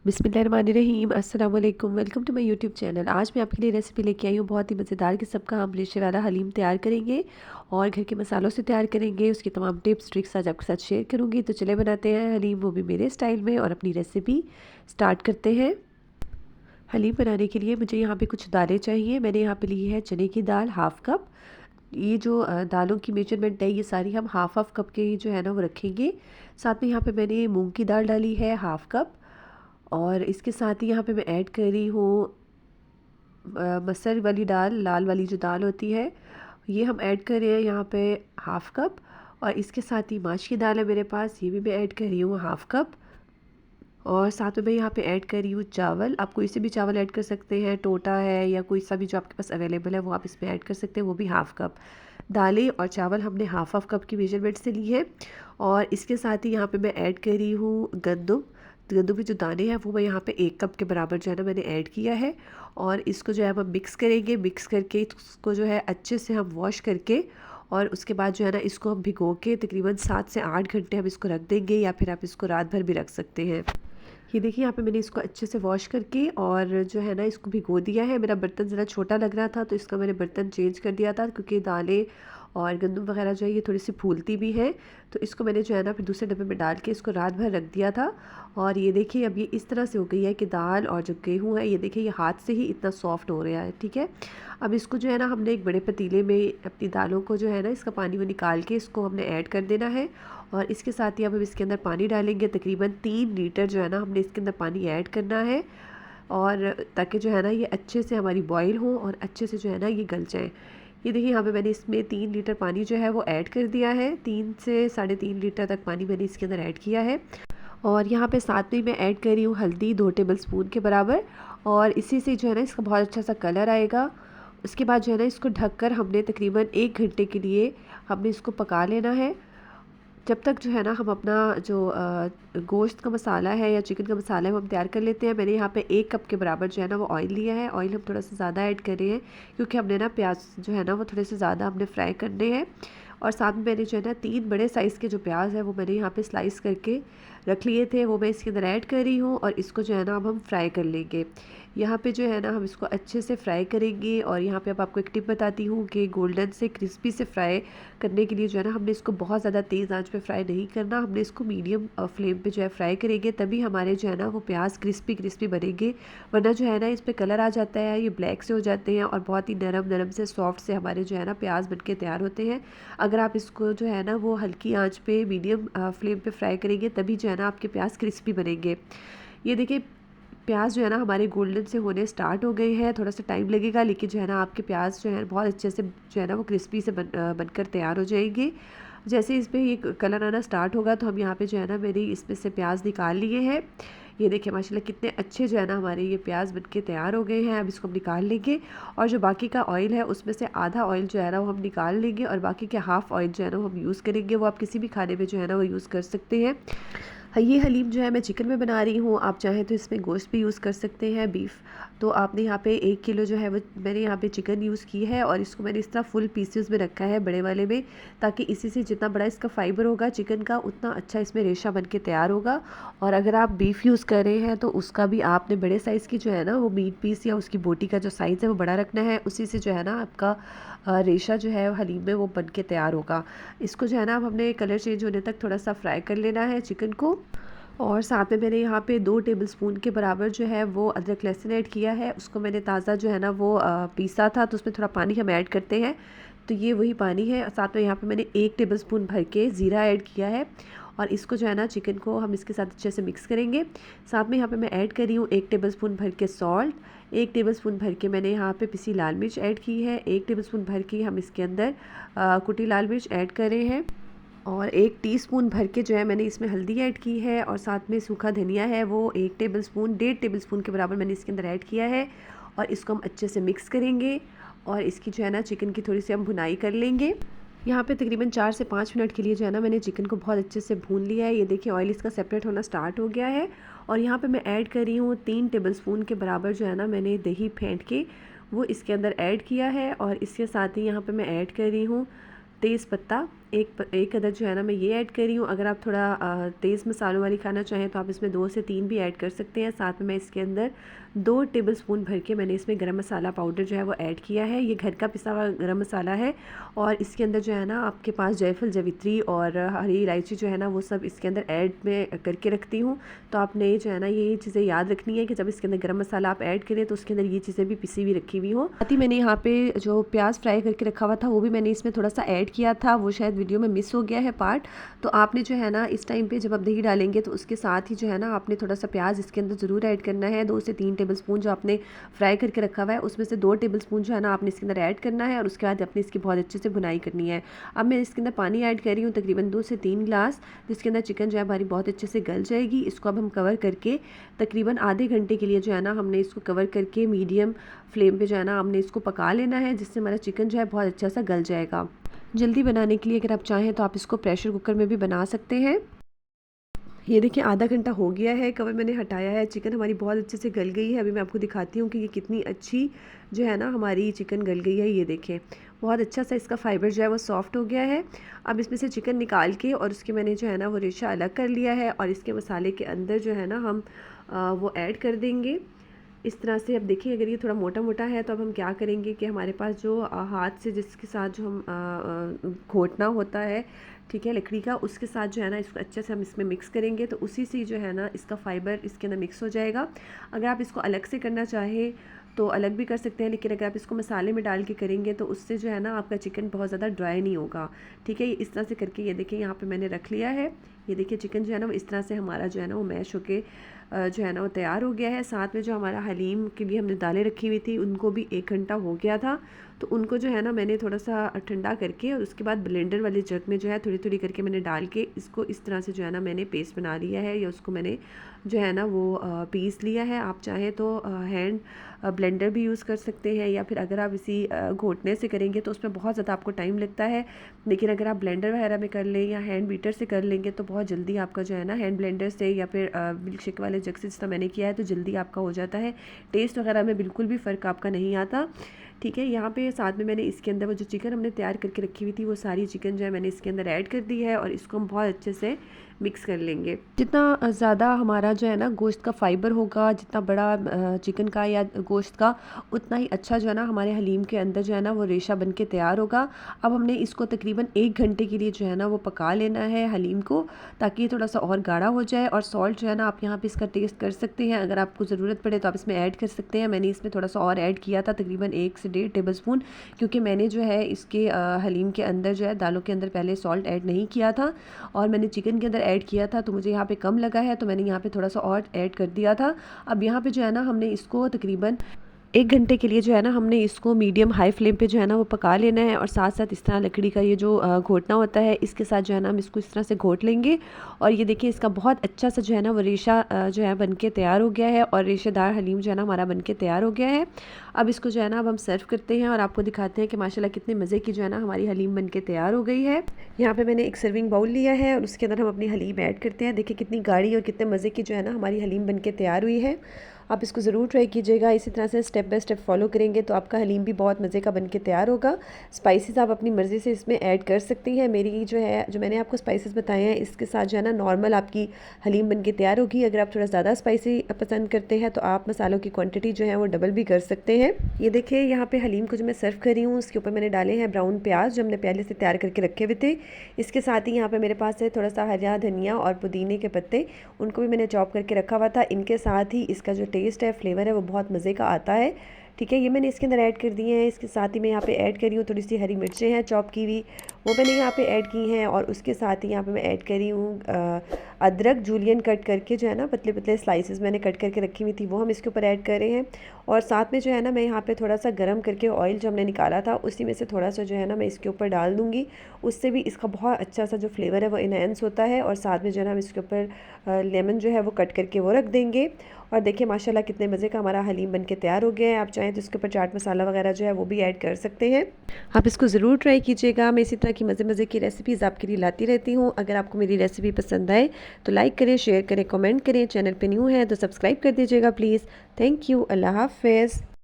बिस्मिल्लाहिर्रहमानिर्रहीम अस्सलाम वालेकुम। Welcome to my YouTube channel. आज मैं आपके लिए रेसिपी लेके आई हूँ बहुत ही मज़ेदार किस्म का। हम रेशे वाला हलीम तैयार करेंगे और घर के मसालों से तैयार करेंगे। उसकी तमाम टिप्स ट्रिक्स आज आपके साथ शेयर करूँगी। तो चले बनाते हैं हलीम, वो भी मेरे स्टाइल में, और अपनी रेसिपी स्टार्ट करते हैं। हलीम बनाने के लिए मुझे यहाँ पे कुछ दालें चाहिए। मैंने यहाँ पे ली है चने की दाल हाफ़ कप। ये जो दालों की मेजरमेंट है, ये सारी हम हाफ़ हाफ़ कप के ही जो है ना वो रखेंगे। साथ में यहाँ पे मैंने मूंग की दाल डाली है हाफ़ कप, और इसके साथ ही यहाँ पे मैं ऐड कर रही हूँ मसर वाली दाल, लाल वाली जो दाल होती है, ये हम ऐड कर रहे हैं यहाँ पे हाफ़ कप। और इसके साथ ही माश की दाल है मेरे पास, ये भी मैं ऐड कर रही हूँ हाफ़ कप। और साथ में मैं यहाँ पे ऐड कर रही हूँ चावल। आप कोई से भी चावल ऐड कर सकते हैं, टोटा है या कोई सा भी जो आपके पास अवेलेबल है वो आप इसमें ऐड कर सकते हैं, वो भी हाफ़ कप। दालें और चावल हमने हाफ़ हाफ़ कप की मेजरमेंट से ली है। और इसके साथ ही यहाँ पे मैं ऐड कर रही हूँ गंदम। गंदम के जो दाने हैं वो मैं यहाँ पे 1 कप के बराबर जो है ना मैंने ऐड किया है। और इसको जो है हम मिक्स करेंगे। मिक्स करके इसको जो है अच्छे से हम वॉश करके, और उसके बाद जो है ना इसको हम भिगो के तकरीबन 7 से 8 घंटे हम इसको रख देंगे, या फिर आप इसको रात भर भी रख सकते हैं। ये देखिए यहाँ पे मैंने इसको अच्छे से वॉश करके और जो है ना इसको भिगो दिया है। मेरा बर्तन ज़रा छोटा लग रहा था तो इसका मैंने बर्तन चेंज कर दिया था, क्योंकि दालें और गंदम वगैरह जो है ये थोड़ी सी फूलती भी है। तो इसको मैंने जो है ना फिर दूसरे डब्बे में डाल के इसको रात भर रख दिया था। और ये देखिए अब ये इस तरह से हो गई है कि दाल और जो गेहूँ है, ये देखिए ये हाथ से ही इतना सॉफ्ट हो रहा है। ठीक है, अब इसको जो है ना हमने एक बड़े पतीले में अपनी दालों को जो है ना इसका पानी वो निकाल के इसको हमने ऐड कर देना है। और इसके साथ ही अब हम इसके अंदर पानी डालेंगे। तकरीबन 3 लीटर जो है ना हमने इसके अंदर पानी ऐड करना है, और ताकि जो है ना ये अच्छे से हमारी बॉईल हो और अच्छे से जो है ना ये गल जाए। ये देखिए यहाँ पे मैंने इसमें 3 लीटर पानी जो है वो ऐड कर दिया है। 3 से 3.5 लीटर तक पानी मैंने इसके अंदर ऐड किया है। और यहाँ पे साथ में मैं ऐड कर रही हूँ हल्दी 2 टेबल स्पून के बराबर, और इसी से जो है ना इसका बहुत अच्छा सा कलर आएगा। उसके बाद जो है ना इसको ढककर हमने तकरीबन 1 घंटे के लिए हमने इसको पका लेना है। जब तक जो है ना हम अपना जो गोश्त का मसाला है या चिकन का मसाला है वो हम तैयार कर लेते हैं। मैंने यहाँ पे 1 कप के बराबर जो है ना वो ऑयल लिया है। ऑयल हम थोड़ा सा ज़्यादा ऐड कर रहे हैं, क्योंकि हमने ना प्याज जो है ना वो थोड़े से ज़्यादा हमने फ्राई करने हैं। और साथ में मैंने जो है ना 3 बड़े साइज़ के जो प्याज है वो मैंने यहाँ पे स्लाइस करके रख लिए थे, वो मैं इसके अंदर ऐड कर रही हूँ। और इसको जो है ना अब हम फ्राई कर लेंगे। यहाँ पे जो है ना हम इसको अच्छे से फ्राई करेंगे। और यहाँ पे अब आपको एक टिप बताती हूँ कि गोल्डन से क्रिस्पी से फ्राई करने के लिए जो है ना हमने इसको बहुत ज़्यादा तेज़ आंच पे फ्राई नहीं करना। हमने इसको मीडियम फ्लेम पे जो है फ्राई करेंगे, तभी हमारे जो है ना वो प्याज क्रिस्पी क्रिस्पी बनेंगे। वरना जो है ना इस पर कलर आ जाता है, ये ब्लैक से हो जाते हैं और बहुत ही नरम नरम से सॉफ्ट से हमारे जो है ना प्याज बन के तैयार होते हैं। अगर आप इसको जो है ना वो हल्की आँच पे मीडियम फ्लेम पे फ्राई करेंगे, तभी जो है ना आपके प्याज क्रिस्पी बनेंगे। ये देखिए प्याज जो है ना हमारे गोल्डन से होने स्टार्ट हो गए हैं। थोड़ा सा टाइम लगेगा, लेकिन जो है ना आपके प्याज जो है बहुत अच्छे से जो है ना वो क्रिस्पी से बनकर तैयार हो जाएंगे। जैसे इस पर ये कलर आना स्टार्ट होगा तो हम यहाँ पे जो है ना मेरी इसमें से प्याज निकाल लिए हैं। ये देखिए माशाल्लाह कितने अच्छे जो है ना हमारे ये प्याज बनके तैयार हो गए हैं। अब इसको हम निकाल लेंगे, और जो बाकी का ऑयल है उसमें से आधा ऑयल जो है ना वो हम निकाल लेंगे, और बाकी के हाफ़ ऑयल जो है ना वो हम यूज़ करेंगे। वो आप किसी भी खाने में जो है ना वो यूज़ कर सकते हैं। हाँ, ये हलीम जो है मैं चिकन में बना रही हूँ। आप चाहें तो इसमें गोश्त भी यूज़ कर सकते हैं, बीफ। तो आपने यहाँ पे 1 किलो जो है वो मैंने यहाँ पे चिकन यूज़ की है, और इसको मैंने इस तरह फुल पीसेस में रखा है, बड़े वाले में, ताकि इसी से जितना बड़ा इसका फाइबर होगा चिकन का, उतना अच्छा इसमें रेशा बन के तैयार होगा। और अगर आप बीफ यूज़ कर रहे हैं तो उसका भी आपने बड़े साइज़ की जो है ना वो मीट पीस या उसकी बोटी का जो साइज़ है वो बड़ा रखना है। उसी से जो है ना आपका रेशा जो है हलीम में वो बन के तैयार होगा। इसको जो है ना अब हमने कलर चेंज होने तक थोड़ा सा फ्राई कर लेना है चिकन को। और साथ में मैंने यहाँ पे 2 टेबलस्पून के बराबर जो है वो अदरक लहसुन ऐड किया है। उसको मैंने ताज़ा जो है ना वो पीसा था, तो उसमें थोड़ा पानी हम ऐड करते हैं। तो ये वही पानी है। साथ में यहाँ पे मैंने 1 टेबलस्पून भर के ज़ीरा ऐड किया है, और इसको जो है ना चिकन को हम इसके साथ अच्छे से मिक्स करेंगे। साथ में यहाँ पे मैं ऐड कर रही हूँ 1 टेबलस्पून भर के सॉल्ट। 1 टेबलस्पून भर के मैंने यहाँ पे पिसी लाल मिर्च ऐड की है। 1 टेबलस्पून भर के हम इसके अंदर कुटी लाल मिर्च ऐड कर रहे हैं। और 1 टीस्पून भर के जो है मैंने इसमें हल्दी ऐड की है, और साथ में सूखा धनिया है वो 1 टेबलस्पून 1.5 टेबलस्पून के बराबर मैंने इसके अंदर ऐड किया है। और इसको हम अच्छे से मिक्स करेंगे, और इसकी जो है ना चिकन की थोड़ी सी हम भुनाई कर लेंगे। यहाँ पे तकरीबन 4 से 5 मिनट के लिए जो है ना मैंने चिकन को बहुत अच्छे से भून लिया है। ये देखिए ऑयल इसका सेपरेट होना स्टार्ट हो गया है। और यहाँ पे मैं ऐड कर रही हूँ 3 टेबलस्पून के बराबर जो है ना मैंने दही फेंट के वो इसके अंदर ऐड किया है। और इसके साथ ही यहाँ पे मैं ऐड कर रही हूँ तेज़ पत्ता। एक अदद जो है ना मैं ये ऐड कर रही हूँ। अगर आप थोड़ा तेज़ मसालों वाली खाना चाहें तो आप इसमें 2 से 3 भी ऐड कर सकते हैं। साथ में मैं इसके अंदर 2 टेबलस्पून भर के मैंने इसमें गरम मसाला पाउडर जो है वो ऐड किया है। ये घर का पिसा हुआ गरम मसाला है और इसके अंदर जो है ना आपके पास जायफल, जावित्री और हरी इलायची जो है ना वो सब इसके अंदर ऐड में करके रखती हूँ। तो आपने जो है ना ये चीज़ें याद रखनी है कि जब इसके अंदर गरम मसाला आप ऐड करें तो उसके अंदर ये चीज़ें भी पिसी हुई रखी हुई हो। साथ ही मैंने यहाँ पे जो प्याज फ्राई करके रखा हुआ था वो भी मैंने इसमें थोड़ा सा ऐड किया था, वो शायद वीडियो में मिस हो गया है पार्ट। तो आपने जो है ना इस टाइम पे जब आप दही डालेंगे तो उसके साथ ही जो है ना आपने थोड़ा सा प्याज इसके अंदर ज़रूर ऐड करना है। 2 से 3 टेबलस्पून जो आपने फ्राई करके रखा हुआ है उसमें से 2 टेबलस्पून जो है ना आपने इसके अंदर ऐड करना है और उसके बाद अपने इसकी बहुत अच्छे से भुनाई करनी है। अब मैं इसके अंदर पानी ऐड कर रही हूँ तकरीबन 2 से 3 गिलास, जिसके अंदर चिकन जो है हमारी बहुत अच्छे से गल जाएगी। इसको अब हम कवर करके तकरीबन आधे घंटे के लिए जो है ना हमने इसको कवर करके मीडियम फ्लेम पे जो है ना हमने इसको पका लेना है, जिससे हमारा चिकन जो है बहुत अच्छा सा गल जाएगा। जल्दी बनाने के लिए अगर आप चाहें तो आप इसको प्रेशर कुकर में भी बना सकते हैं। ये देखिए आधा घंटा हो गया है, कवर मैंने हटाया है, चिकन हमारी बहुत अच्छे से गल गई है। अभी मैं आपको दिखाती हूँ कि ये कितनी अच्छी जो है ना हमारी चिकन गल गई है। ये देखें बहुत अच्छा सा इसका फाइबर जो है वो सॉफ्ट हो गया है। अब इसमें से चिकन निकाल के और उसके मैंने जो है ना वो रेशा अलग कर लिया है और इसके मसाले के अंदर जो है ना हम वो ऐड कर देंगे इस तरह से। अब देखिए अगर ये थोड़ा मोटा मोटा है तो अब हम क्या करेंगे कि हमारे पास जो हाथ से जिसके साथ जो हम घोटना होता है, ठीक है, लकड़ी का, उसके साथ जो है ना इसको अच्छे से हम इसमें मिक्स करेंगे तो उसी से जो है ना इसका फाइबर इसके अंदर मिक्स हो जाएगा। अगर आप इसको अलग से करना चाहें तो अलग भी कर सकते हैं, लेकिन अगर आप इसको मसाले में डाल के करेंगे तो उससे जो है ना आपका चिकन बहुत ज़्यादा ड्राई नहीं होगा। ठीक है, इस तरह से करके ये देखिए यहाँ पे मैंने रख लिया है। ये देखिए चिकन जो है ना वो इस तरह से हमारा जो है ना वो मैश होके जो है ना वो तैयार हो गया है। साथ में जो हमारा हलीम के लिए हमने दालें रखी हुई थी उनको भी 1 घंटा हो गया था, तो उनको जो है ना मैंने थोड़ा सा ठंडा करके और उसके बाद ब्लेंडर वाले जग में जो है थोड़ी थोड़ी करके मैंने डाल के इसको इस तरह से जो है ना मैंने पेस्ट बना लिया है, या उसको मैंने जो है ना वो पीस लिया है। आप चाहें तो हैंड ब्लेंडर भी यूज़ कर सकते हैं, या फिर अगर आप इसी घोटने से करेंगे तो उसमें बहुत ज़्यादा आपको टाइम लगता है, लेकिन अगर आप ब्लेंडर वगैरह में कर लें या हैंड बीटर से कर लेंगे तो बहुत जल्दी आपका जो है ना हैंड ब्लेंडर से या फिर मिल्क शेक वाले जग से जिस तरह मैंने किया है तो जल्दी आपका हो जाता है। टेस्ट वगैरह में बिल्कुल भी फ़र्क आपका नहीं आता। ठीक है, यहाँ पे साथ में मैंने इसके अंदर वो जो चिकन हमने तैयार करके रखी हुई थी वो सारी चिकन जो है मैंने इसके अंदर ऐड कर दी है और इसको हम बहुत अच्छे से मिक्स कर लेंगे। जितना ज़्यादा हमारा जो है ना गोश्त का फाइबर होगा, जितना बड़ा चिकन का या गोश्त का, उतना ही अच्छा जो है ना हमारे हलीम के अंदर जो है ना वो रेशा बन के तैयार होगा। अब हमने इसको तकरीबन 1 घंटे के लिए जो है ना वो पका लेना है हलीम को, ताकि थोड़ा सा और गाढ़ा हो जाए। और सॉल्ट जो है ना आप यहाँ पे इसका टेस्ट कर सकते हैं, अगर आपको ज़रूरत पड़े तो आप इसमें ऐड कर सकते हैं। मैंने इसमें थोड़ा सा और ऐड किया था तकरीबन 1 से 1.5 टेबलस्पून, क्योंकि मैंने जो है इसके हलीम के अंदर जो है दालों के अंदर पहले सॉल्ट ऐड नहीं किया था और मैंने चिकन के अंदर ऐड किया था, तो मुझे यहाँ पे कम लगा है तो मैंने यहाँ पे थोड़ा सा और ऐड कर दिया था। अब यहाँ पे जो है ना हमने इसको तकरीबन 1 घंटे के लिए जो है ना हमने इसको मीडियम हाई फ्लेम पे जो है ना वो पका लेना है, और साथ साथ इस तरह लकड़ी का ये जो घोटना होता है इसके साथ जो है ना हम इसको इस तरह से घोट लेंगे। और ये देखिए इसका बहुत अच्छा सा जो है ना वो रेशा जो है बनके तैयार हो गया है और रेशेदार हलीम जो है ना हमारा बनके तैयार हो गया है। अब इसको जो है ना अब हम सर्व करते हैं और आपको दिखाते हैं कि माशाल्लाह कितने मज़े की जो है ना हमारी हलीम बनके तैयार हो गई है। यहाँ पे मैंने एक सर्विंग बाउल लिया है और उसके अंदर हम अपनी हलीम ऐड करते हैं। देखिए कितनी गाढ़ी और कितने मज़े की जो है ना हमारी हलीम बनके तैयार हुई है। आप इसको ज़रूर ट्राई कीजिएगा, इसी तरह से स्टेप बाय स्टेप फॉलो करेंगे तो आपका हलीम भी बहुत मज़े का बनके तैयार होगा। स्पाइसेस आप अपनी मर्ज़ी से इसमें ऐड कर सकती हैं। मेरी जो है जो मैंने आपको स्पाइसेस बताए हैं इसके साथ जो है ना नॉर्मल आपकी हलीम बनके तैयार होगी। अगर आप थोड़ा ज़्यादा स्पाइसी पसंद करते हैं तो आप मसालों की क्वांटिटी जो है वो डबल भी कर सकते हैं। ये देखिए यहाँ पे हलीम को जो मैं सर्व कर रही हूँ उसके ऊपर मैंने डाले हैं ब्राउन प्याज जो हमने पहले से तैयार करके रखे हुए थे। इसके साथ ही यहाँ पे मेरे पास है थोड़ा सा हरा धनिया और पुदीने के पत्ते, उनको भी मैंने चॉप करके रखा हुआ था। इनके साथ ही इसका जो टेस्ट है, फ्लेवर है, वो बहुत मज़े का आता है। ठीक है, ये मैंने इसके अंदर ऐड कर दिए हैं। इसके साथ ही मैं यहाँ पे ऐड कर रही हूँ थोड़ी सी हरी मिर्चें हैं चॉप की हुई, वो मैंने यहाँ पे ऐड की हैं। और उसके साथ ही यहाँ पे मैं ऐड कर रही हूँ अदरक जूलियन कट करके जो है ना पतले पतले स्लाइसेस मैंने कट करके रखी हुई थी, वो हम इसके ऊपर ऐड कर रहे हैं। और साथ में जो है ना मैं यहाँ पे थोड़ा सा गर्म करके ऑयल जो हमने निकाला था उसी में से थोड़ा सा जो है ना मैं इसके ऊपर डाल दूँगी, उससे भी इसका बहुत अच्छा सा जो फ्लेवर है वो इनहेंस होता है। और साथ में जो है ना हम इसके ऊपर लेमन जो है वो कट करके वो रख देंगे। और देखिए माशाल्लाह कितने मज़े का हमारा हलीम बनके तैयार हो गया है। आप चाहें तो इसके ऊपर चाट मसाला वगैरह जो है वो भी ऐड कर सकते हैं। आप इसको ज़रूर ट्राई कीजिएगा। मैं इसी तरह की मज़े मज़े की रेसिपीज़ आपके लिए लाती रहती हूँ। अगर आपको मेरी रेसिपी पसंद आए तो लाइक करें, शेयर करें, कमेंट करें। चैनल पे न्यू है तो सब्सक्राइब कर दीजिएगा प्लीज़। Thank you. अल्लाह हाफ़िज़।